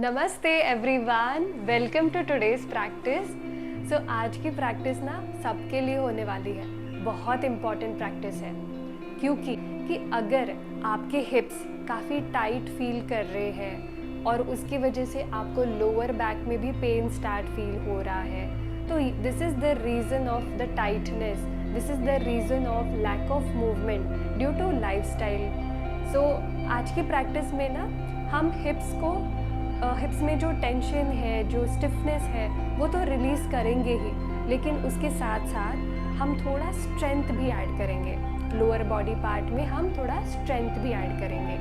नमस्ते everyone, welcome to today's practice. So आज की प्रैक्टिस ना सबके लिए होने वाली है। बहुत इम्पॉर्टेंट प्रैक्टिस है क्योंकि अगर आपके हिप्स काफ़ी टाइट फील कर रहे हैं और उसकी वजह से आपको लोअर बैक में भी पेन स्टार्ट फील हो रहा है, तो this is the reason of the tightness, this is the reason of lack of movement due to lifestyle. So आज की प्रैक्टिस में ना हम हिप्स में जो टेंशन है, जो स्टिफनेस है, वो तो रिलीज़ करेंगे ही, लेकिन उसके साथ साथ हम थोड़ा स्ट्रेंथ भी ऐड करेंगे। लोअर बॉडी पार्ट में हम थोड़ा स्ट्रेंथ भी ऐड करेंगे।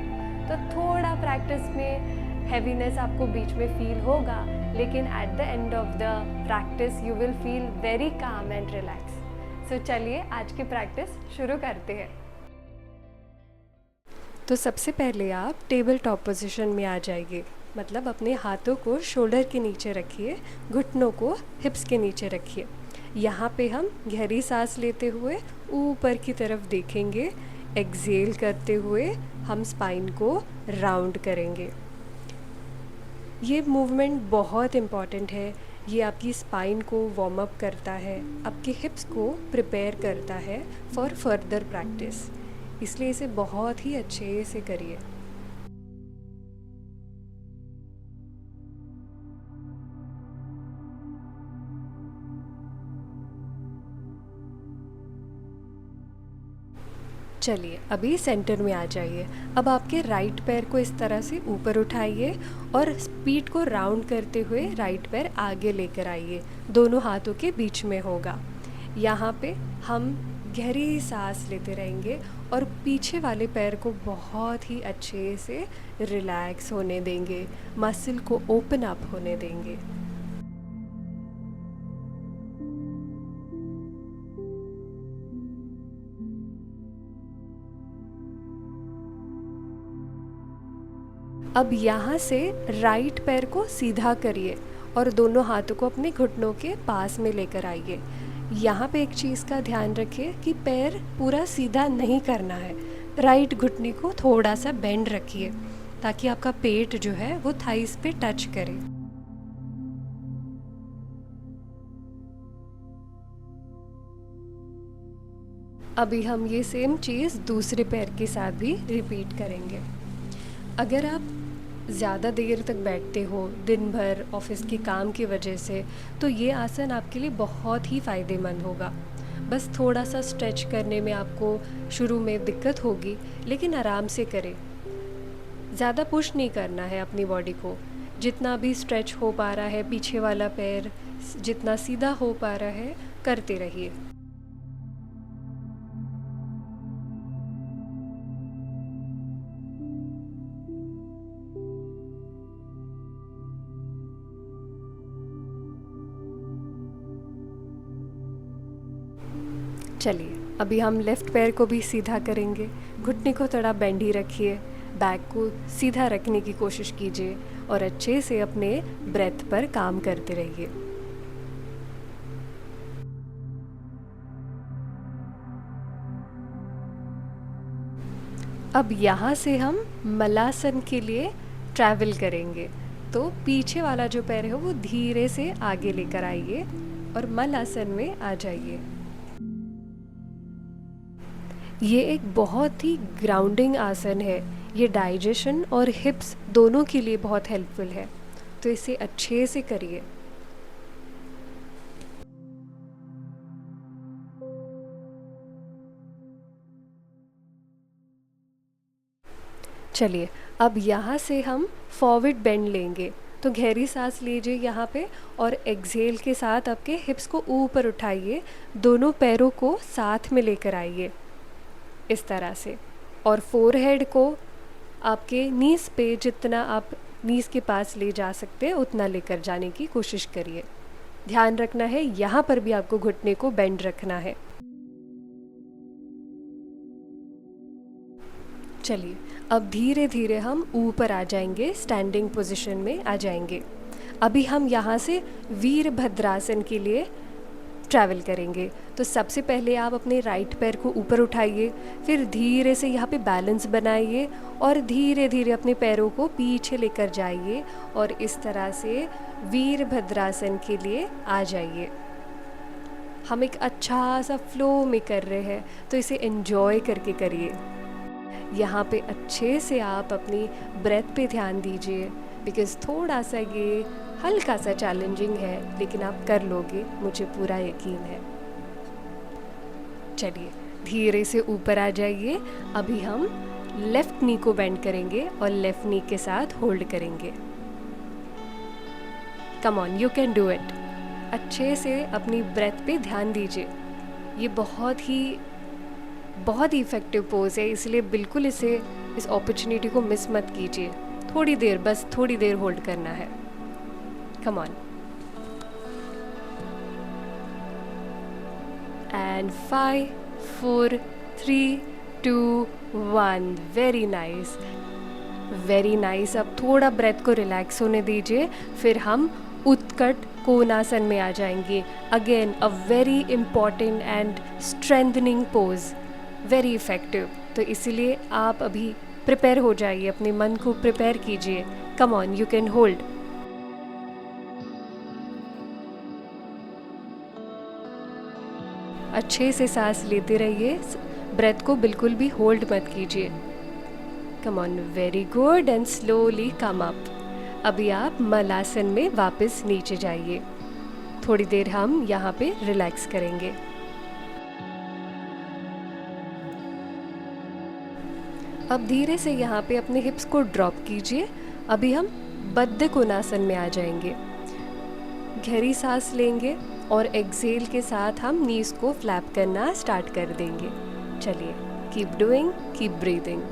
तो थोड़ा प्रैक्टिस में हैवीनेस आपको बीच में फील होगा, लेकिन at the end of the practice you will feel very calm and relax. So चलिए आज की प्रैक्टिस शुरू करते हैं। तो सबसे पहले आप टेबल टॉप पोजीशन में आ जाइए, मतलब अपने हाथों को शोल्डर के नीचे रखिए, घुटनों को हिप्स के नीचे रखिए। यहाँ पे हम गहरी सांस लेते हुए ऊपर की तरफ देखेंगे। एक्सहेल करते हुए हम स्पाइन को राउंड करेंगे। ये मूवमेंट बहुत इम्पॉर्टेंट है। ये आपकी स्पाइन को वार्म अप करता है, आपके हिप्स को प्रिपेयर करता है फॉर फर्दर प्रैक्टिस, इसलिए इसे बहुत ही अच्छे से करिए। चलिए अभी सेंटर में आ जाइए। अब आपके राइट पैर को इस तरह से ऊपर उठाइए और पीठ को राउंड करते हुए राइट पैर आगे लेकर आइए, दोनों हाथों के बीच में होगा। यहाँ पे हम गहरी सांस लेते रहेंगे और पीछे वाले पैर को बहुत ही अच्छे से रिलैक्स होने देंगे, मसल को ओपन अप होने देंगे। अब यहाँ से राइट पैर को सीधा करिए और दोनों हाथों को अपने घुटनों के पास में लेकर आइए। यहाँ पे एक चीज़ का ध्यान रखिए कि पैर पूरा सीधा नहीं करना है। राइट घुटने को थोड़ा सा बेंड रखिए ताकि आपका पेट जो है वो थाइस पे टच करे। अभी हम ये सेम चीज़ दूसरे पैर के साथ भी रिपीट करेंगे। अगर आप ज़्यादा देर तक बैठते हो दिन भर ऑफिस के काम की वजह से, तो ये आसन आपके लिए बहुत ही फ़ायदेमंद होगा। बस थोड़ा सा स्ट्रेच करने में आपको शुरू में दिक्कत होगी, लेकिन आराम से करें। ज़्यादा पुश नहीं करना है अपनी बॉडी को। जितना भी स्ट्रेच हो पा रहा है, पीछे वाला पैर जितना सीधा हो पा रहा है, करते रहिए। चलिए अभी हम लेफ़्ट पैर को भी सीधा करेंगे। घुटने को थोड़ा बेंड ही रखिए, बैक को सीधा रखने की कोशिश कीजिए और अच्छे से अपने ब्रेथ पर काम करते रहिए। अब यहाँ से हम मलासन के लिए ट्रैवल करेंगे। तो पीछे वाला जो पैर है वो धीरे से आगे लेकर आइए और मलासन में आ जाइए। ये एक बहुत ही ग्राउंडिंग आसन है। ये डाइजेशन और हिप्स दोनों के लिए बहुत हेल्पफुल है, तो इसे अच्छे से करिए। चलिए अब यहाँ से हम फॉरवर्ड बेंड लेंगे। तो गहरी सांस लीजिए यहाँ पे और एक्सहेल के साथ आपके हिप्स को ऊपर उठाइए, दोनों पैरों को साथ में लेकर आइए इस तरह से, और फोरहेड को आपके नीज़ पे जितना आप नीज़ के पास ले जा सकते हैं उतना लेकर जाने की कोशिश करिए। ध्यान रखना है यहाँ पर भी आपको घुटने को बेंड रखना है। चलिए अब धीरे धीरे हम ऊपर आ जाएंगे, स्टैंडिंग पोजीशन में आ जाएंगे। अभी हम यहाँ से वीरभद्रासन के लिए ट्रैवल करेंगे। तो सबसे पहले आप अपने राइट पैर को ऊपर उठाइए, फिर धीरे से यहाँ पे बैलेंस बनाइए और धीरे धीरे अपने पैरों को पीछे लेकर जाइए और इस तरह से वीरभद्रासन के लिए आ जाइए। हम एक अच्छा सा फ्लो में कर रहे हैं, तो इसे एंजॉय करके करिए। यहाँ पे अच्छे से आप अपनी ब्रेथ पे ध्यान दीजिए, बिकॉज़ थोड़ा सा ये हल्का सा चैलेंजिंग है, लेकिन आप कर लोगे, मुझे पूरा यकीन है। चलिए धीरे से ऊपर आ जाइए। अभी हम लेफ़्ट नी को बेंड करेंगे और लेफ़्ट नी के साथ होल्ड करेंगे। Come on, you can do it. अच्छे से अपनी ब्रेथ पे ध्यान दीजिए। ये बहुत ही इफ़ेक्टिव पोज़ है, इसलिए बिल्कुल इस अपॉर्चुनिटी को मिस मत कीजिए। थोड़ी देर, बस थोड़ी देर होल्ड करना है। Come on. And 5 4 3 2 1। Very nice, very nice. अब थोड़ा ब्रेथ को रिलैक्स होने दीजिए, फिर हम उत्कट कोणासन में आ जाएंगे। Again a very important and strengthening pose, very effective. तो इसीलिए आप अभी प्रिपेयर हो जाइए, अपने मन को प्रिपेयर कीजिए। Come on, you can hold. अच्छे से सांस लेते रहिए, ब्रेथ को बिल्कुल भी होल्ड मत कीजिए। Come on, very good. And slowly come up. अभी आप मलासन में वापस नीचे जाइए। थोड़ी देर हम यहाँ पे रिलैक्स करेंगे। अब धीरे से यहाँ पे अपने हिप्स को ड्रॉप कीजिए। अभी हम बद्ध कोणासन में आ जाएंगे। गहरी सांस लेंगे और एक्सेल के साथ हम नीज को फ्लैप करना स्टार्ट कर देंगे। चलिए, keep doing, keep breathing.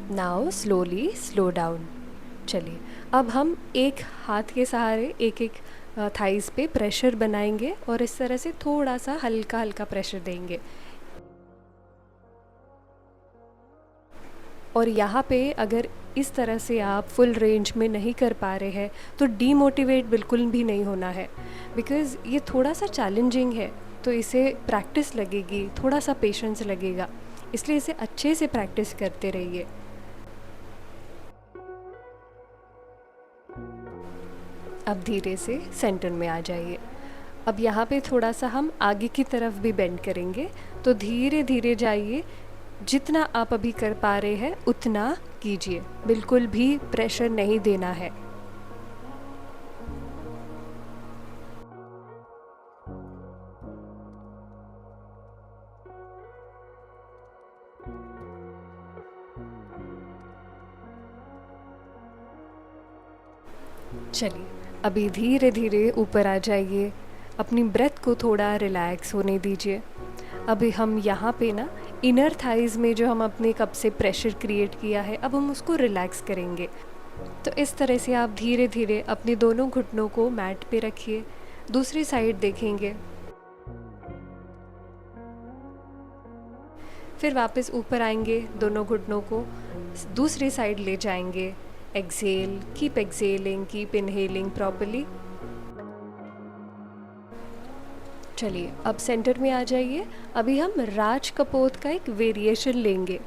Now slowly slow down. चलिए, अब हम एक हाथ के सहारे एक एक थाइस पे प्रेशर बनाएंगे और इस तरह से थोड़ा सा हल्का हल्का प्रेशर देंगे। और यहाँ पे अगर इस तरह से आप फुल रेंज में नहीं कर पा रहे हैं तो डीमोटिवेट बिल्कुल भी नहीं होना है, बिकॉज़ ये थोड़ा सा चैलेंजिंग है, तो इसे प्रैक्टिस लगेगी, थोड़ा सा पेशेंस लगेगा, इसलिए इसे अच्छे से प्रैक्टिस करते रहिए। अब धीरे से सेंटर में आ जाइए। अब यहाँ पे थोड़ा सा हम आगे की तरफ भी बेंड करेंगे, तो धीरे धीरे जाइए। जितना आप अभी कर पा रहे हैं उतना कीजिए, बिल्कुल भी प्रेशर नहीं देना है। चलिए, अभी धीरे धीरे ऊपर आ जाइए। अपनी ब्रेथ को थोड़ा रिलैक्स होने दीजिए। अभी हम यहाँ पे ना इनर थाइज़ में जो हम अपने कब से प्रेशर क्रिएट किया है, अब हम उसको रिलैक्स करेंगे। तो इस तरह से आप धीरे धीरे अपने दोनों घुटनों को मैट पे रखिए। दूसरी साइड देखेंगे, फिर वापस ऊपर आएंगे, दोनों घुटनों को दूसरी साइड ले जाएंगे। Excel, keep excelling, keep inhaling properly. चलिए, अब सेंटर में आ जाइए। अभी हम राज कपोत का एक वेरिएशन लेंगे।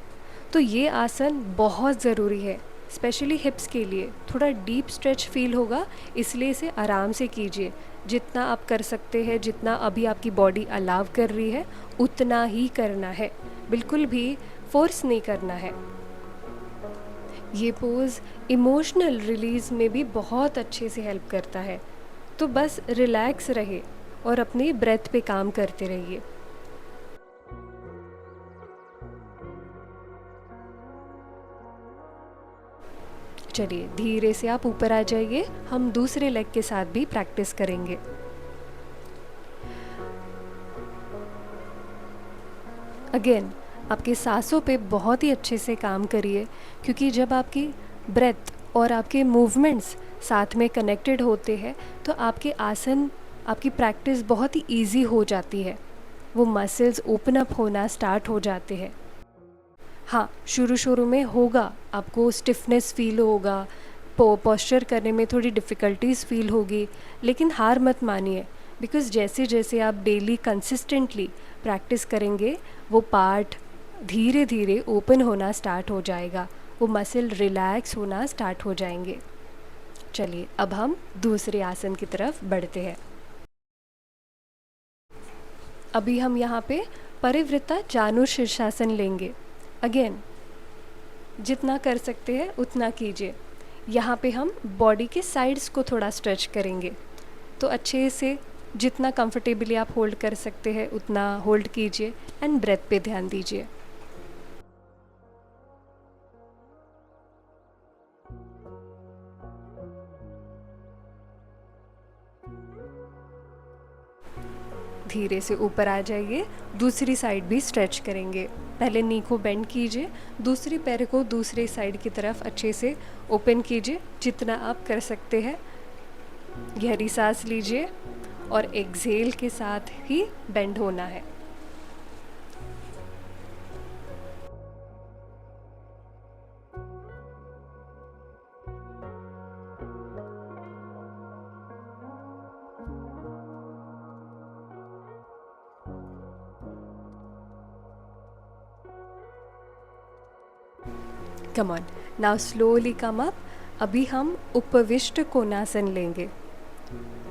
तो ये आसन बहुत ज़रूरी है, स्पेशली हिप्स के लिए। थोड़ा डीप स्ट्रेच फील होगा, इसलिए इसे आराम से कीजिए। जितना आप कर सकते हैं, जितना अभी आपकी बॉडी अलाव कर रही है, उतना ही करना है, बिल्कुल भी फोर्स नहीं करना है। ये पोज़ इमोशनल रिलीज़ में भी बहुत अच्छे से हेल्प करता है। तो बस रिलैक्स रहे और अपनी ब्रेथ पे काम करते रहिए। चलिए, धीरे से आप ऊपर आ जाइए। हम दूसरे लेग के साथ भी प्रैक्टिस करेंगे। अगेन आपकी सांसों पे बहुत ही अच्छे से काम करिए, क्योंकि जब आपकी ब्रेथ और आपके मूवमेंट्स साथ में कनेक्टेड होते हैं तो आपके आसन, आपकी प्रैक्टिस बहुत ही ईजी हो जाती है। वो मसल्स ओपन अप होना स्टार्ट हो जाते हैं। हाँ, शुरू में होगा, आपको स्टिफनेस फील होगा, पोस्चर करने में थोड़ी डिफ़िकल्टीज फील होगी, लेकिन हार मत मानिए, बिकॉज़ जैसे जैसे आप डेली कंसिस्टेंटली प्रैक्टिस करेंगे वो पार्ट धीरे धीरे ओपन होना स्टार्ट हो जाएगा, वो मसल रिलैक्स होना स्टार्ट हो जाएंगे। चलिए अब हम दूसरे आसन की तरफ बढ़ते हैं। अभी हम यहाँ पे परिवृत्ता चानुशीर्षासन लेंगे। अगेन जितना कर सकते हैं उतना कीजिए। यहाँ पे हम बॉडी के साइड्स को थोड़ा स्ट्रेच करेंगे, तो अच्छे से जितना कंफर्टेबली आप होल्ड कर सकते हैं उतना होल्ड कीजिए एंड ब्रेथ पे ध्यान दीजिए। धीरे से ऊपर आ जाइए, दूसरी साइड भी स्ट्रेच करेंगे। पहले नी को बेंड कीजिए, दूसरी पैर को दूसरे साइड की तरफ अच्छे से ओपन कीजिए जितना आप कर सकते हैं। गहरी सांस लीजिए और एक्सहेल के साथ ही बेंड होना है। Come on, now slowly come up. अभी हम उपविष्ट कोणासन लेंगे।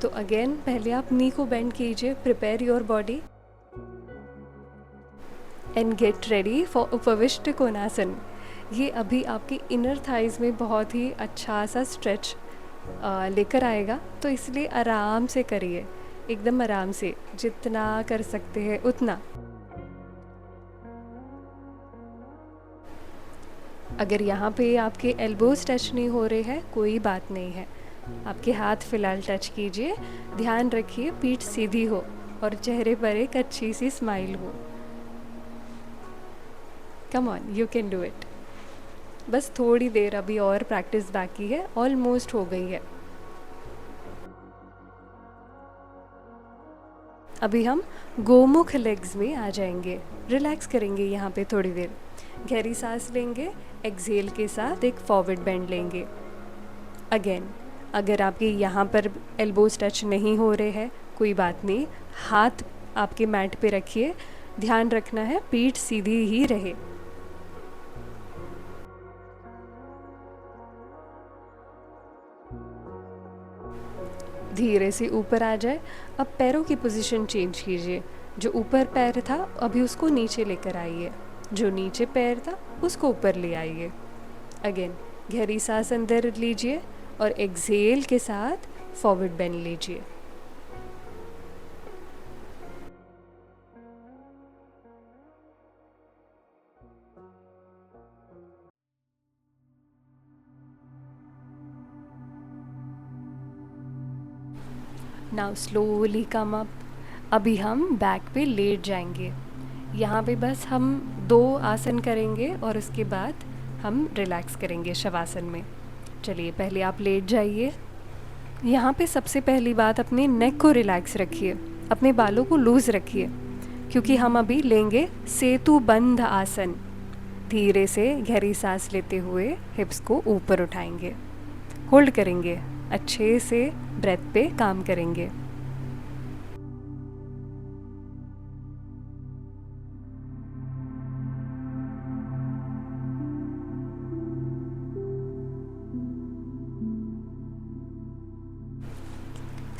तो अगेन पहले आप नी को बेंड कीजिए, prepare your body and get ready for Upavistha Konasana. ये अभी आपके इनर थाइज में बहुत ही अच्छा सा स्ट्रेच लेकर आएगा, तो इसलिए आराम से करिए, एकदम आराम से, जितना कर सकते हैं उतना। अगर यहाँ पे आपके एल्बोज टच नहीं हो रहे हैं कोई बात नहीं है, आपके हाथ फिलहाल टच कीजिए। ध्यान रखिए पीठ सीधी हो और चेहरे पर एक अच्छी सी स्माइल हो। Come on, you can do it. बस थोड़ी देर अभी और प्रैक्टिस बाकी है, ऑलमोस्ट हो गई है। अभी हम गोमुख लेग्स में आ जाएंगे, रिलैक्स करेंगे यहाँ पे थोड़ी देर। गहरी सांस लेंगे, एक्सहेल के साथ एक फॉरवर्ड बेंड लेंगे। अगेन अगर आपके यहाँ पर एल्बोज टच नहीं हो रहे हैं कोई बात नहीं, हाथ आपके मैट पे रखिए, ध्यान रखना है पीठ सीधी ही रहे। धीरे से ऊपर आ जाए। अब पैरों की पोजीशन चेंज कीजिए, जो ऊपर पैर था अभी उसको नीचे लेकर आइए, जो नीचे पैर था उसको ऊपर ले आइए। अगेन गहरी सांस अंदर लीजिए और एक्सहेल के साथ फॉरवर्ड बेंड लीजिए। Now slowly come up. अभी हम बैक पे लेट जाएंगे। यहाँ पे बस हम 2 आसन करेंगे और उसके बाद हम रिलैक्स करेंगे शवासन में। चलिए पहले आप लेट जाइए। यहाँ पे सबसे पहली बात, अपने नेक को रिलैक्स रखिए, अपने बालों को लूज़ रखिए, क्योंकि हम अभी लेंगे सेतु बंध आसन। धीरे से गहरी सांस लेते हुए हिप्स को ऊपर उठाएंगे, होल्ड करेंगे, अच्छे से ब्रेथ पे काम करेंगे।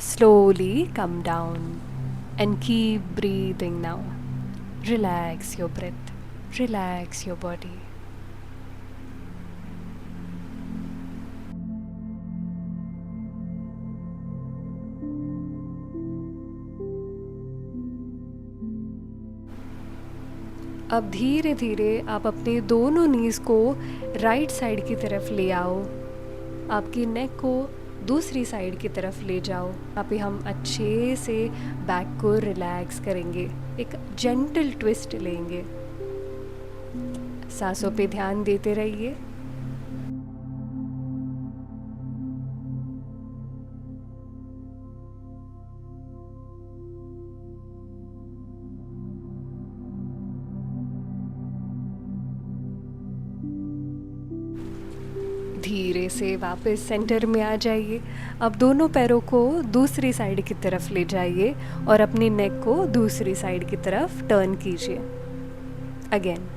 Slowly come down and keep breathing now. Relax your breath, relax your body. अब धीरे धीरे आप अपने दोनों नीज़ को राइट साइड की तरफ ले आओ, आपकी नेक को दूसरी साइड की तरफ ले जाओ। यहाँ पे हम अच्छे से बैक को रिलैक्स करेंगे, एक जेंटल ट्विस्ट लेंगे। सांसों पे ध्यान देते रहिए। धीरे से वापस सेंटर में आ जाइए। अब दोनों पैरों को दूसरी साइड की तरफ ले जाइए और अपनी नेक को दूसरी साइड की तरफ टर्न कीजिए। Again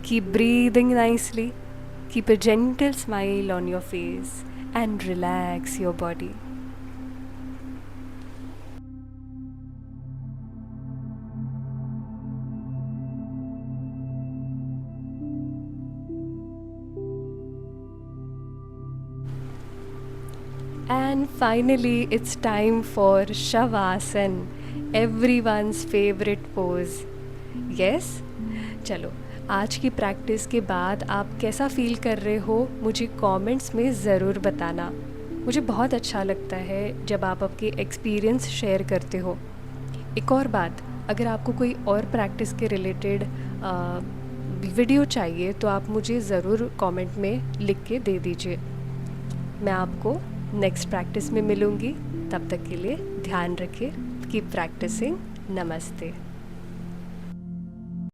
keep breathing nicely, keep a gentle smile on your face and relax your body. And finally, it's time for Shavasana, everyone's favorite pose. Yes? चलो, आज की प्रैक्टिस के बाद आप कैसा फील कर रहे हो मुझे कमेंट्स में ज़रूर बताना। मुझे बहुत अच्छा लगता है जब आप आपके एक्सपीरियंस शेयर करते हो। एक और बात, अगर आपको कोई और प्रैक्टिस के रिलेटेड वीडियो चाहिए तो आप मुझे ज़रूर कमेंट में लिख के दे दीजिए। मैं आपको नेक्स्ट प्रैक्टिस में मिलूँगी। तब तक के लिए ध्यान रखिए। Keep practising. नमस्ते।